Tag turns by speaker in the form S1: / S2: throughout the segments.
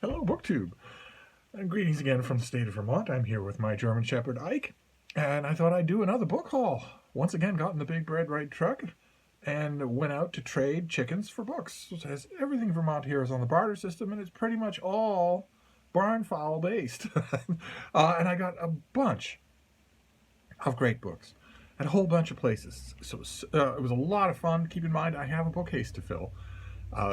S1: Hello, BookTube, and greetings again from the state of Vermont. I'm here with my German Shepherd, Ike, and I thought I'd do another book haul. Once again, got in the big Bread Right truck and went out to trade chickens for books. It says everything in Vermont here is on the barter system, and it's pretty much all barn fowl based. And I got a bunch of great books at a whole bunch of places. So it was a lot of fun. Keep in mind, I have a bookcase to fill.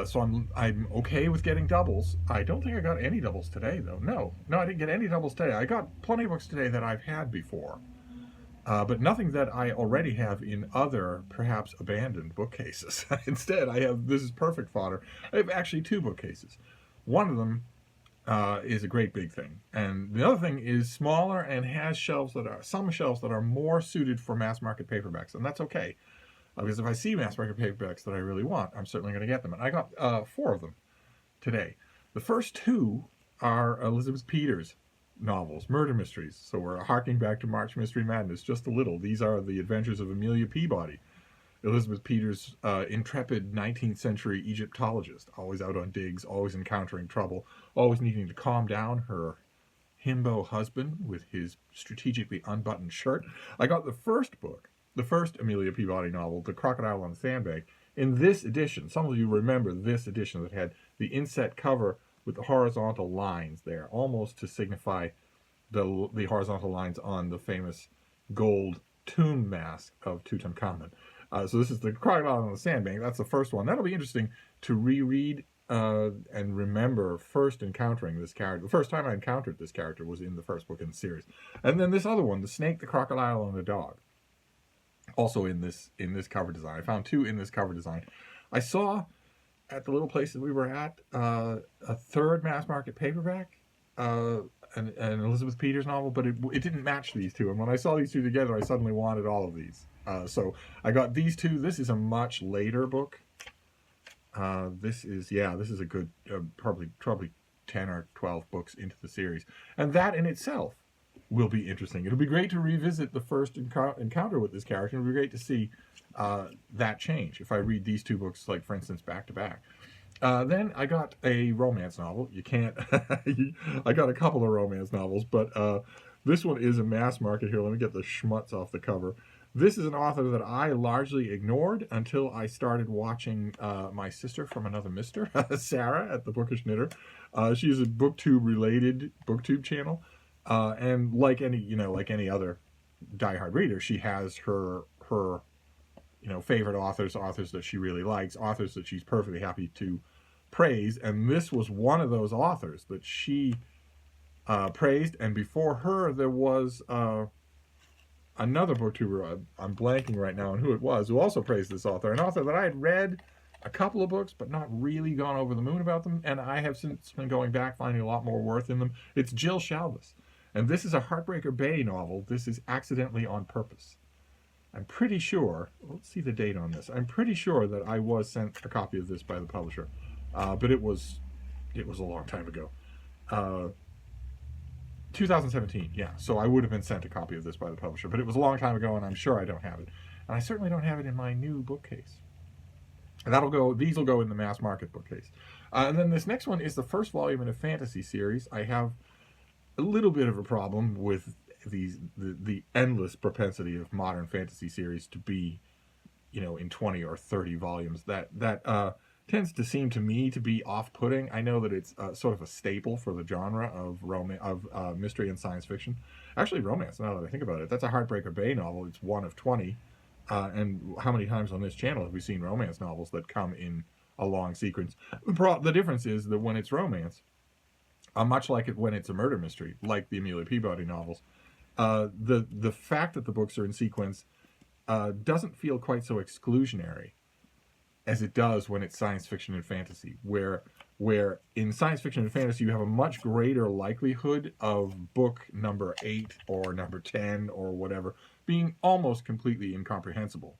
S1: So I'm okay with getting doubles. I don't think I got any doubles today, though. No, I didn't get any doubles today. I got plenty of books today that I've had before, but nothing that I already have in other, perhaps abandoned bookcases. Instead, this is perfect fodder. I have actually two bookcases. One of them is a great big thing, and the other thing is smaller and has some shelves that are more suited for mass market paperbacks, and that's okay. Because if I see mass market paperbacks that I really want, I'm certainly going to get them. And I got 4 of them today. The first 2 are Elizabeth Peters novels, murder mysteries. So we're harking back to March Mystery Madness just a little. These are the adventures of Amelia Peabody, Elizabeth Peters' intrepid 19th century Egyptologist, always out on digs, always encountering trouble, always needing to calm down her himbo husband with his strategically unbuttoned shirt. I got the first book, the first Amelia Peabody novel, The Crocodile on the Sandbank, in this edition. Some of you remember this edition that had the inset cover with the horizontal lines there, almost to signify the horizontal lines on the famous gold tomb mask of Tutankhamun. So this is The Crocodile on the Sandbank. That's the first one. That'll be interesting to reread and remember first encountering this character. The first time I encountered this character was in the first book in the series. And then this other one, The Snake, the Crocodile, and the Dog, also in this cover design. I found 2 in this cover design. I saw at the little place that we were at a third mass market paperback, an Elizabeth Peters novel, but it didn't match these 2. And when I saw these 2 together, I suddenly wanted all of these. So I got these 2. This is a much later book. This is a good probably 10 or 12 books into the series, and that in itself will be interesting. It'll be great to revisit the first encounter with this character. It'll be great to see that change if I read these 2 books, like, for instance, back to back. Then I got a romance novel. You can't... I got a couple of romance novels, but this one is a mass market here. Let me get the schmutz off the cover. This is an author that I largely ignored until I started watching My Sister from Another Mister, Sarah, at the Bookish Knitter. She's a BookTube-related BookTube channel. And like any other diehard reader, she has her favorite authors that she really likes, authors that she's perfectly happy to praise. And this was one of those authors that she praised. And before her, there was another booktuber, I'm blanking right now on who it was, who also praised this author, an author that I had read a couple of books, but not really gone over the moon about them. And I have since been going back, finding a lot more worth in them. It's Jill Shalvis. And this is a Heartbreaker Bay novel. This is Accidentally on Purpose. I'm pretty sure, let's see the date on this. I'm pretty sure that I was sent a copy of this by the publisher. But it was a long time ago. 2017, yeah. So I would have been sent a copy of this by the publisher. But it was a long time ago, and I'm sure I don't have it. And I certainly don't have it in my new bookcase. And these will go in the mass market bookcase. And then this next one is the first volume in a fantasy series. I have a little bit of a problem with the endless propensity of modern fantasy series to be, in 20 or 30 volumes. That tends to seem to me to be off-putting. I know that it's sort of a staple for the genre of mystery and science fiction. Actually, romance, now that I think about it. That's a Heartbreaker Bay novel. It's one of 20. And how many times on this channel have we seen romance novels that come in a long sequence? The difference is that when it's romance, much like it when it's a murder mystery, like the Amelia Peabody novels, the fact that the books are in sequence doesn't feel quite so exclusionary as it does when it's science fiction and fantasy, where in science fiction and fantasy you have a much greater likelihood of book number 8 or number 10 or whatever being almost completely incomprehensible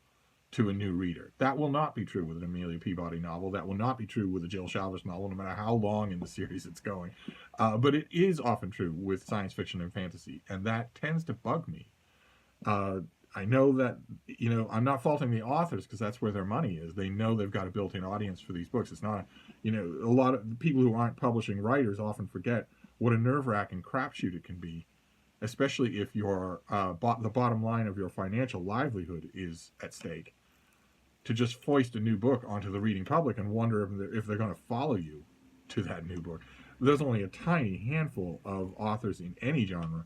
S1: to a new reader. That will not be true with an Amelia Peabody novel. That will not be true with a Jill Shalvis novel, no matter how long in the series it's going. But it is often true with science fiction and fantasy, and that tends to bug me. I know that, I'm not faulting the authors because that's where their money is. They know they've got a built-in audience for these books. It's not, a lot of people who aren't publishing writers often forget what a nerve-wracking crapshoot it can be, especially if your the bottom line of your financial livelihood is at stake. To just foist a new book onto the reading public and wonder if they're going to follow you to that new book. There's only a tiny handful of authors in any genre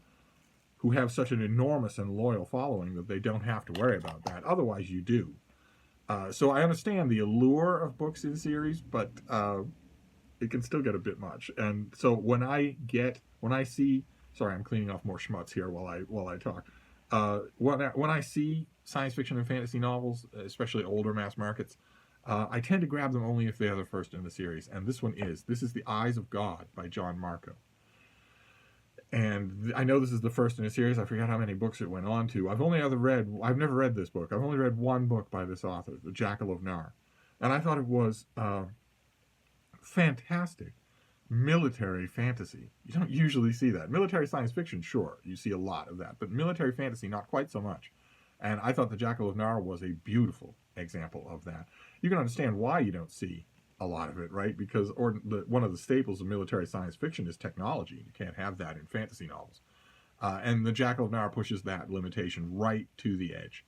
S1: who have such an enormous and loyal following that they don't have to worry about that. Otherwise, you do. So I understand the allure of books in series, but it can still get a bit much. And so when I see, sorry, I'm cleaning off more schmutz here while I talk. When I see science fiction and fantasy novels, especially older mass markets, I tend to grab them only if they are the first in the series. And this is The Eyes of God by John Marco. And I know this is the first in a series. I forgot how many books it went on to. I've never read this book. I've only read one book by this author, The Jackal of Nar. And I thought it was fantastic military fantasy. You don't usually see that. Military science fiction, sure, you see a lot of that. But military fantasy, not quite so much. And I thought The Jackal of Nar was a beautiful example of that. You can understand why you don't see a lot of it, right? Because one of the staples of military science fiction is technology. You can't have that in fantasy novels. And The Jackal of Nar pushes that limitation right to the edge.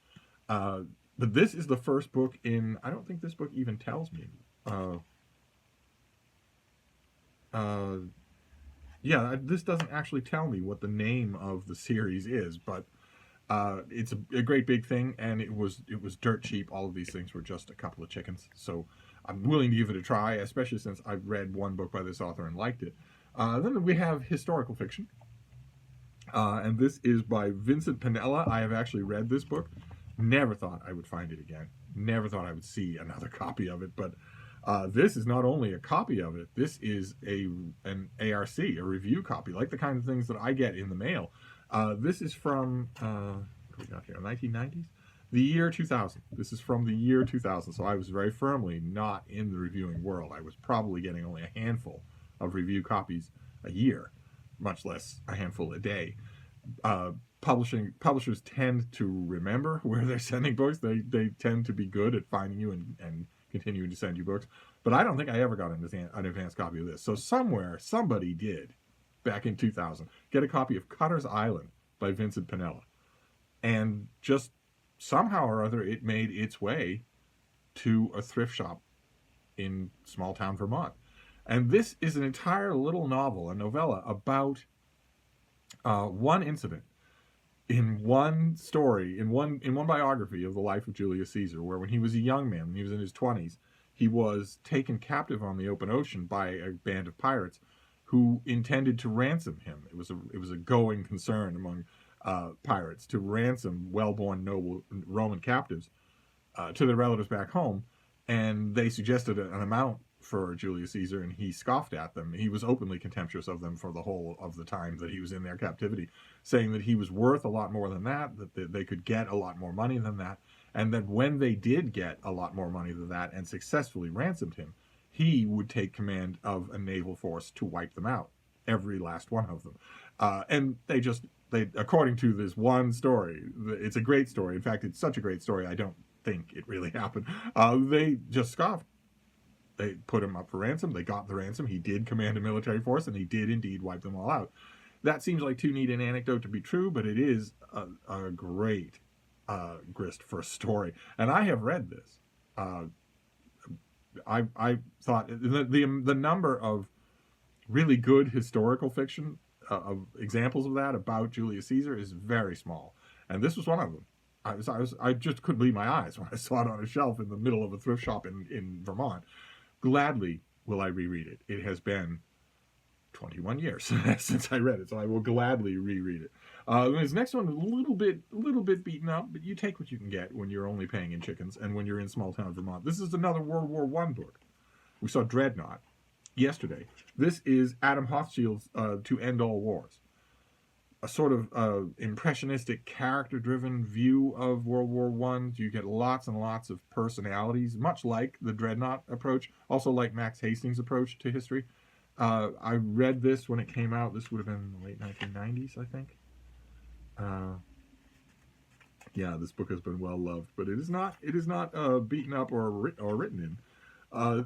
S1: But this is the first book I don't think this book even tells me. This doesn't actually tell me what the name of the series is, but it's a great big thing, and it was dirt cheap. All of these things were just a couple of chickens, so I'm willing to give it a try, especially since I've read one book by this author and liked it. Then we have historical fiction, and this is by Vincent Pennella. I have actually read this book. Never thought I would find it again. Never thought I would see another copy of it, but this is not only a copy of it, this is an ARC, a review copy, like the kind of things that I get in the mail. This is from, what do we got here, 1990s? The year 2000. This is from the year 2000, so I was very firmly not in the reviewing world. I was probably getting only a handful of review copies a year, much less a handful a day. Publishers tend to remember where they're sending books. They tend to be good at finding you and continuing to send you books. But I don't think I ever got an advanced copy of this. So somewhere, somebody did, back in 2000, get a copy of Cutter's Island by Vincent Pennella. And just somehow or other, it made its way to a thrift shop in small town Vermont. And this is an entire little novel, a novella, about one incident in one story, in one biography of the life of Julius Caesar, where when he was a young man, when he was in his 20s, he was taken captive on the open ocean by a band of pirates who intended to ransom him. It was a going concern among pirates to ransom well-born noble Roman captives to their relatives back home, and they suggested an amount for Julius Caesar, and he scoffed at them. He was openly contemptuous of them for the whole of the time that he was in their captivity, saying that he was worth a lot more than that they could get a lot more money than that, and that when they did get a lot more money than that and successfully ransomed him, he would take command of a naval force to wipe them out, every last one of them. And they, according to this one story, it's a great story. In fact, it's such a great story, I don't think it really happened. They just scoffed. They put him up for ransom. They got the ransom. He did command a military force, and he did indeed wipe them all out. That seems like too neat an anecdote to be true, but it is a great grist for a story. And I have read this. I thought the number of really good historical fiction of examples of that about Julius Caesar is very small, and this was one of them. I just couldn't believe my eyes when I saw it on a shelf in the middle of a thrift shop in Vermont. Gladly will I reread it. It has been 21 years since I read it, so I will gladly reread it. This next one is a little bit beaten up, but you take what you can get when you're only paying in chickens and when you're in small town Vermont. This is another World War I book. We saw Dreadnought yesterday. This is Adam Hoffciel's To End All Wars. A sort of impressionistic, character-driven view of World War I. You get lots and lots of personalities, much like the Dreadnought approach, also like Max Hastings' approach to history. I read this when it came out. This would have been the late 1990s, I think. Yeah, this book has been well loved, but it is not beaten up or written in.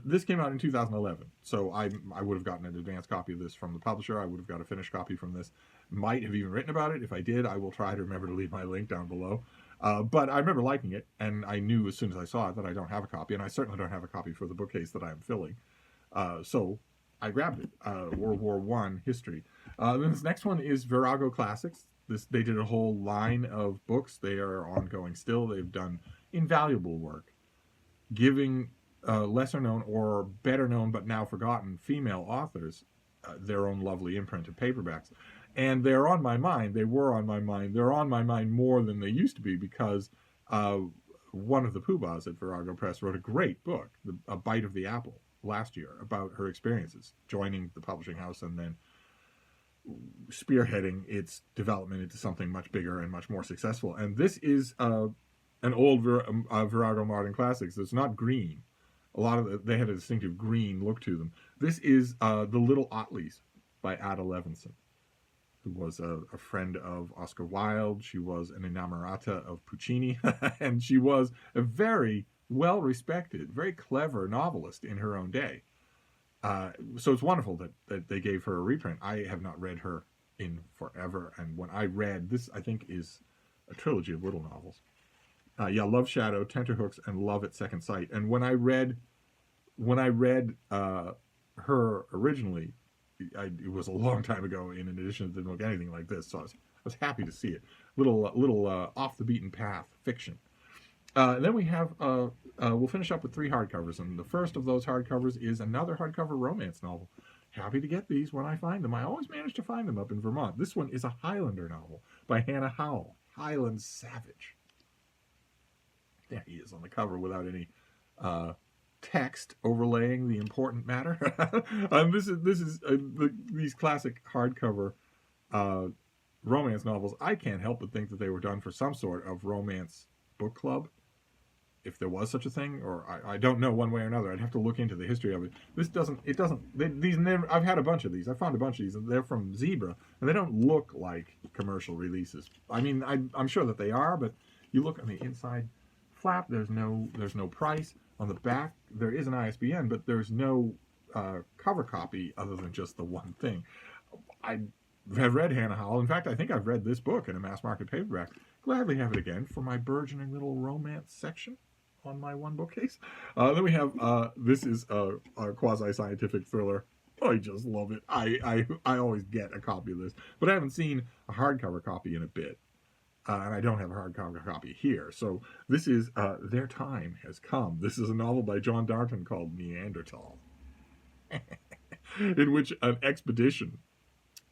S1: This came out in 2011, so I would have gotten an advanced copy of this from the publisher. I would have got a finished copy from this. Might have even written about it. If I did, I will try to remember to leave my link down below. But I remember liking it, and I knew as soon as I saw it that I don't have a copy, and I certainly don't have a copy for the bookcase that I am filling. So I grabbed it. World War I history. Then this next one is Virago Classics. They did a whole line of books. They are ongoing still. They've done invaluable work, giving lesser known or better known but now forgotten female authors their own lovely imprinted paperbacks. And they're on my mind. They were on my mind. They're on my mind more than they used to be, because one of the poobahs at Virago Press wrote a great book, A Bite of the Apple, last year, about her experiences joining the publishing house and then spearheading its development into something much bigger and much more successful. And this is an old Virago Modern Classics. It's not green. A lot of they had a distinctive green look to them. This is The Little Otleys by Ada Levinson, who was a friend of Oscar Wilde. She was an inamorata of Puccini, and she was a very well-respected, very clever novelist in her own day. So it's wonderful that they gave her a reprint. I have not read her in forever, and when I read this, I think is a trilogy of little novels. Love Shadow, Tenterhooks, and Love at Second Sight. And when I read her originally, it was a long time ago in an edition that didn't look anything like this, so I was happy to see it. Little off the beaten path fiction. And then we have, we'll finish up with 3 hardcovers, and the first of those hardcovers is another hardcover romance novel. Happy to get these when I find them. I always manage to find them up in Vermont. This one is a Highlander novel by Hannah Howell, Hyland Savage. There he is on the cover without any text overlaying the important matter. These classic hardcover romance novels. I can't help but think that they were done for some sort of romance book club, if there was such a thing, or I don't know one way or another. I'd have to look into the history of it. I've had a bunch of these. I found a bunch of these, and they're from Zebra, and they don't look like commercial releases. I mean, I'm sure that they are, but you look on the inside flap, there's no price. On the back, there is an ISBN, but there's no cover copy other than just the one thing. I have read Hannah Howell. In fact, I think I've read this book in a mass market paperback. Gladly have it again for my burgeoning little romance section on my one bookcase. Then we have, this is a quasi-scientific thriller. I just love it. I always get a copy of this, but I haven't seen a hardcover copy in a bit. And I don't have a hardcover copy here. So this is Their Time Has Come. This is a novel by John Darnton called Neanderthal, in which an expedition,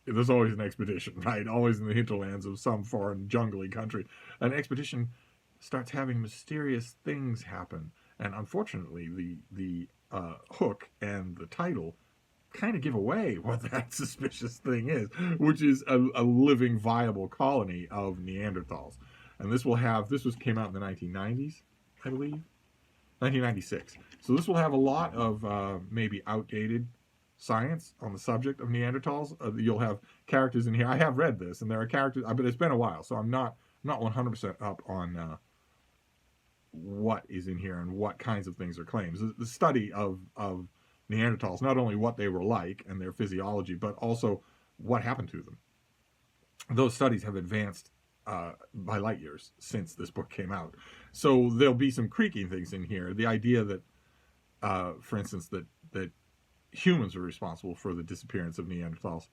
S1: there's always an expedition, right? Always in the hinterlands of some foreign jungly country. An expedition starts having mysterious things happen. And unfortunately, the hook and the title kind of give away what that suspicious thing is, which is a living, viable colony of Neanderthals. And this came out in the 1990s, I believe, 1996. So this will have a lot of maybe outdated science on the subject of Neanderthals. You'll have characters in here. I have read this, and there are characters, but it's been a while, so I'm not 100% up on what is in here and what kinds of things are claims. The study of Neanderthals, not only what they were like and their physiology, but also what happened to them. Those studies have advanced by light years since this book came out. So there'll be some creaking things in here. The idea that, for instance, that humans are responsible for the disappearance of Neanderthals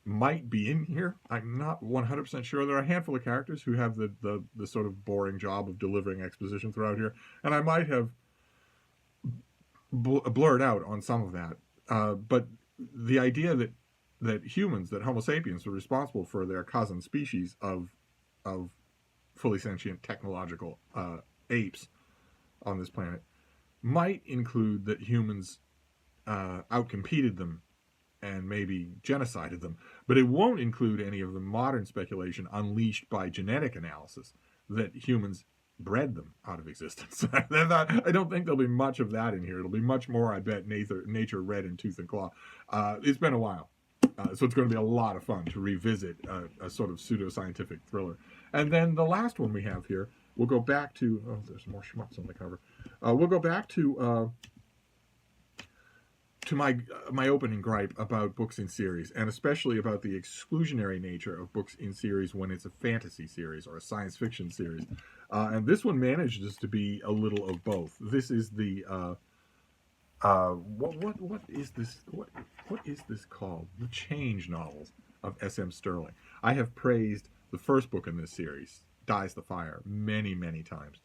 S1: might be in here. I'm not 100% sure. There are a handful of characters who have the sort of boring job of delivering exposition throughout here, and I might have blurred out on some of that. But the idea that humans, that Homo sapiens, are responsible for their cousin species of fully sentient technological apes on this planet might include that humans outcompeted them and maybe genocided them. But it won't include any of the modern speculation unleashed by genetic analysis that humans bred them out of existence. I don't think there'll be much of that in here. It'll be much more, I bet, nature red in tooth and claw. It's been a while, so it's going to be a lot of fun to revisit a sort of pseudoscientific thriller. And then the last one we have here, we'll go back to, oh, there's more schmucks on the cover. We'll go back to my opening gripe about books in series, and especially about the exclusionary nature of books in series when it's a fantasy series or a science fiction series. And this one manages to be a little of both. This is the what is this? What is this called? The Change novels of S.M. Stirling. I have praised the first book in this series, Dies the Fire, many, many times.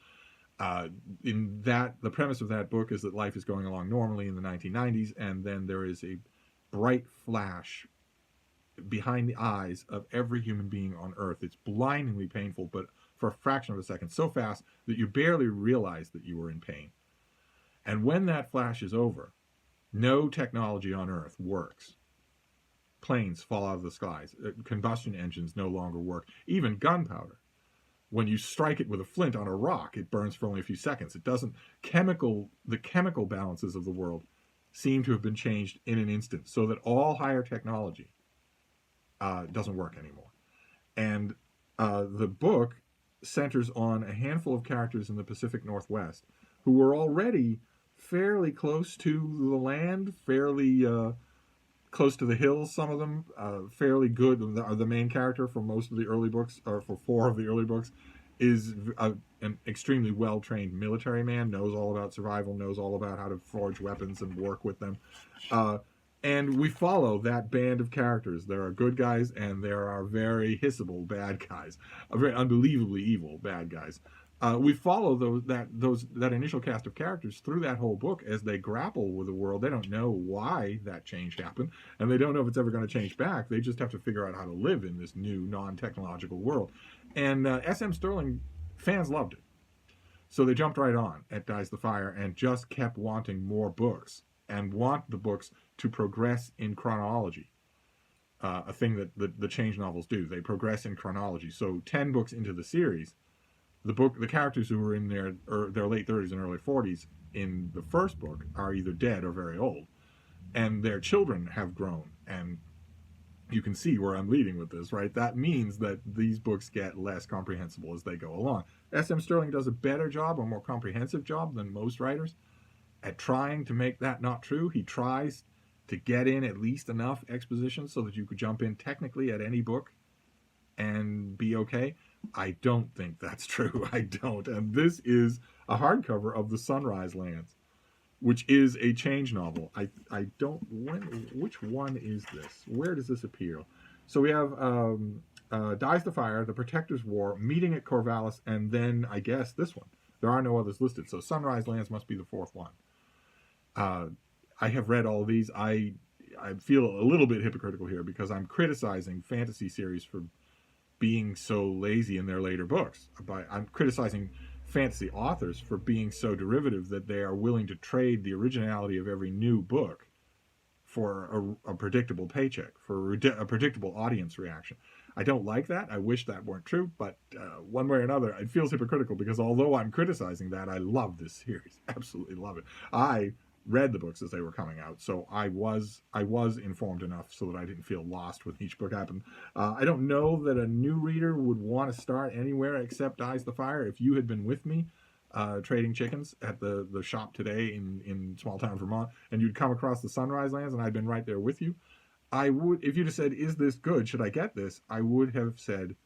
S1: In that, the premise of that book is that life is going along normally in the 1990s, and then there is a bright flash behind the eyes of every human being on Earth. It's blindingly painful, but for a fraction of a second, so fast that you barely realize that you were in pain. And when that flash is over, no technology on Earth works. Planes fall out of the skies. Combustion engines no longer work. Even gunpowder. When you strike it with a flint on a rock, it burns for only a few seconds. It doesn't. The chemical balances of the world seem to have been changed in an instant, so that all higher technology doesn't work anymore. And the book centers on a handful of characters in the Pacific Northwest who were already fairly close to the land, fairly close to the hills, some of them, fairly good. The main character for most of the early books, or for 4 of the early books, is an extremely well-trained military man, knows all about survival, knows all about how to forge weapons and work with them. And we follow that band of characters. There are good guys, and there are very hissable bad guys, very unbelievably evil bad guys. We follow that initial cast of characters through that whole book as they grapple with the world. They don't know why that change happened, and they don't know if it's ever going to change back. They just have to figure out how to live in this new non-technological world. And S.M. Stirling fans loved it, so they jumped right on at Dies the Fire and just kept wanting more books and want the books to progress in chronology. A thing that the change novels do. They progress in chronology. So 10 books into the series, the characters who were in their late 30s and early 40s in the first book are either dead or very old, and their children have grown. And you can see where I'm leading with this, right? That means that these books get less comprehensible as they go along. S.M. Stirling does a better job, a more comprehensive job than most writers at trying to make that not true. He tries to get in at least enough exposition so that you could jump in technically at any book and be okay. I don't think that's true. I don't. And this is a hardcover of The Sunrise Lands, which is a change novel. I don't... which one is this? Where does this appear? So we have Dies the Fire, The Protector's War, Meeting at Corvallis, and then, I guess, this one. There are no others listed, so Sunrise Lands must be the 4th one. I have read all of these. I feel a little bit hypocritical here because I'm criticizing fantasy series for being so lazy in their later books. I'm criticizing fantasy authors for being so derivative that they are willing to trade the originality of every new book for a predictable paycheck, for a predictable audience reaction. I don't like that. I wish that weren't true, but one way or another, it feels hypocritical because although I'm criticizing that, I love this series. Absolutely love it. I read the books as they were coming out, so I was informed enough so that I didn't feel lost when each book happened. I don't know that a new reader would want to start anywhere except Dies the Fire. If you had been with me trading chickens at the shop today in small town Vermont, and you'd come across the Sunrise Lands and I'd been right there with you, I would, if you'd have said, is this good, should I get this, I would have said,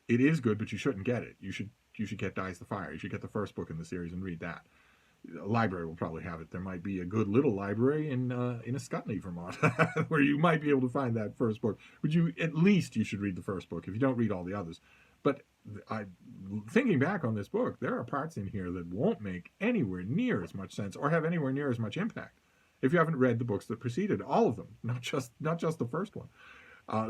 S1: it is good, but you shouldn't get it. You should get Dies the Fire. You should get the first book in the series and read that. A library will probably have it. There might be a good little library in Ascutney, Vermont, where you might be able to find that first book. But at least you should read the first book if you don't read all the others. But thinking back on this book, there are parts in here that won't make anywhere near as much sense or have anywhere near as much impact if you haven't read the books that preceded, all of them, not just the first one.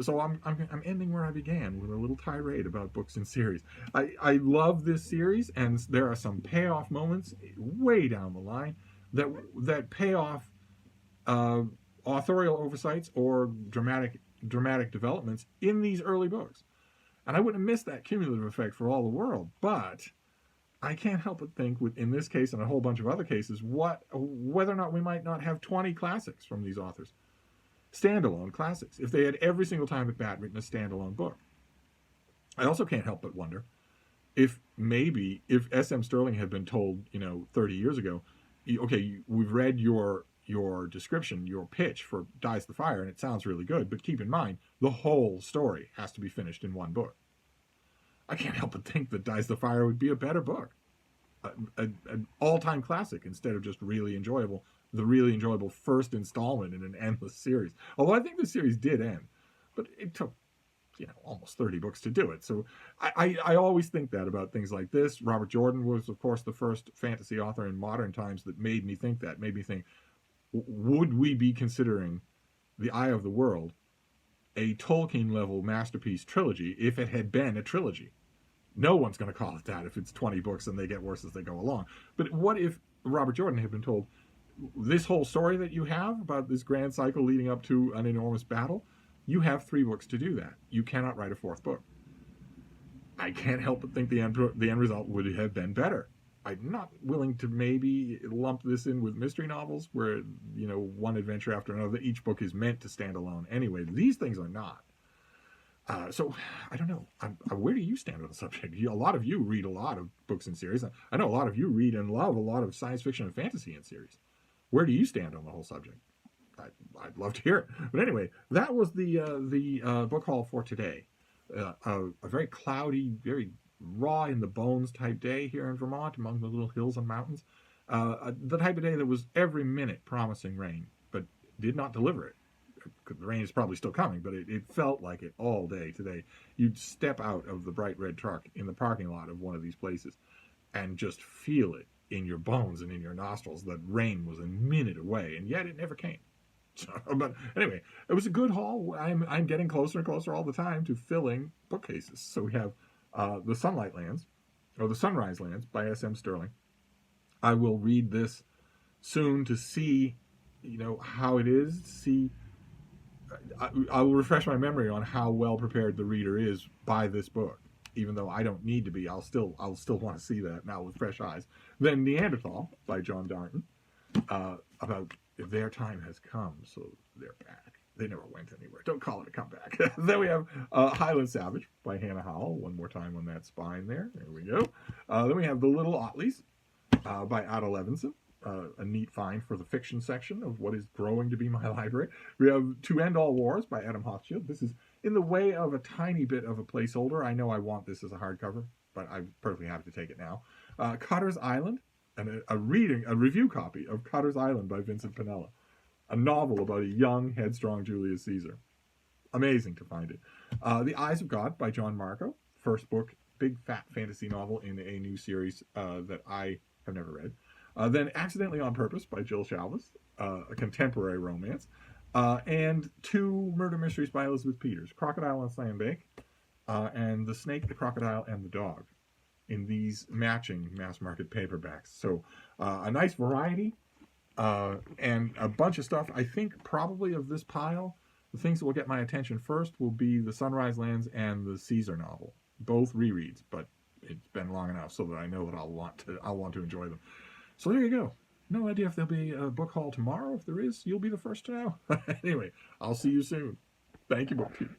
S1: So I'm ending where I began, with a little tirade about books in series. I love this series, and there are some payoff moments way down the line that pay off authorial oversights or dramatic developments in these early books. And I wouldn't have missed that cumulative effect for all the world, but I can't help but think, in this case and a whole bunch of other cases, whether or not we might not have 20 classics from these authors. Standalone classics, if they had every single time at bat written a standalone book. I also can't help but wonder if maybe if S.M. Sterling had been told, 30 years ago, okay, we've read your description, your pitch for Dies the Fire, and it sounds really good, but keep in mind, the whole story has to be finished in one book. I can't help but think that Dies the Fire would be a better book. An all-time classic instead of just really enjoyable, the really enjoyable first installment in an endless series. Although I think the series did end, but it took almost 30 books to do it. So I always think that about things like this. Robert Jordan was, of course, the first fantasy author in modern times that made me think, would we be considering The Eye of the World a Tolkien-level masterpiece trilogy if it had been a trilogy? No one's going to call it that if it's 20 books and they get worse as they go along. But what if Robert Jordan had been told, this whole story that you have about this grand cycle leading up to an enormous battle, you have 3 books to do that. You cannot write a 4th book. I can't help but think the end result would have been better. I'm not willing to maybe lump this in with mystery novels where, one adventure after another, each book is meant to stand alone anyway. These things are not. So, I don't know. Where do you stand on the subject? A lot of you read a lot of books in series. I know a lot of you read and love a lot of science fiction and fantasy in series. Where do you stand on the whole subject? I'd love to hear it. But anyway, that was the book haul for today. A very cloudy, very raw in the bones type day here in Vermont among the little hills and mountains. The type of day that was every minute promising rain, but did not deliver it. The rain is probably still coming, but it felt like it all day today. You'd step out of the bright red truck in the parking lot of one of these places and just feel it in your bones and in your nostrils that rain was a minute away, and yet it never came. So, but anyway, it was a good haul. I'm getting closer and closer all the time to filling bookcases. So we have The Sunlight Lands, or The Sunrise Lands by S.M. Sterling. I will read this soon to see, how it is, I will refresh my memory on how well prepared the reader is by this book. Even though I don't need to be, I'll still want to see that now with fresh eyes. Then Neanderthal by John Darnton, about their time has come, so they're back. They never went anywhere. Don't call it a comeback. Then we have Highland Savage by Hannah Howell. One more time on that spine there. There we go. Then we have The Little Otleys by Ada Levinson. A neat find for the fiction section of what is growing to be my library. We have To End All Wars by Adam Hoffciel. This is in the way of a tiny bit of a placeholder. I know I want this as a hardcover, but I'm perfectly happy to take it now. Cutter's Island, and a review copy of Cutter's Island by Vincent Pennella. A novel about a young, headstrong Julius Caesar. Amazing to find it. The Eyes of God by John Marco. First book, big fat fantasy novel in a new series that I have never read. Then Accidentally on Purpose by Jill Shalvis, a contemporary romance. And 2 murder mysteries by Elizabeth Peters, Crocodile on Sandbank, and The Snake, the Crocodile, and the Dog, in these matching mass market paperbacks. So a nice variety and a bunch of stuff. I think probably of this pile, the things that will get my attention first will be the Sunrise Lands and the Caesar novel. Both rereads, but it's been long enough so that I know that I'll want to enjoy them. So there you go. No idea if there'll be a book haul tomorrow. If there is, you'll be the first to know. Anyway, I'll see you soon. Thank you, BookTube.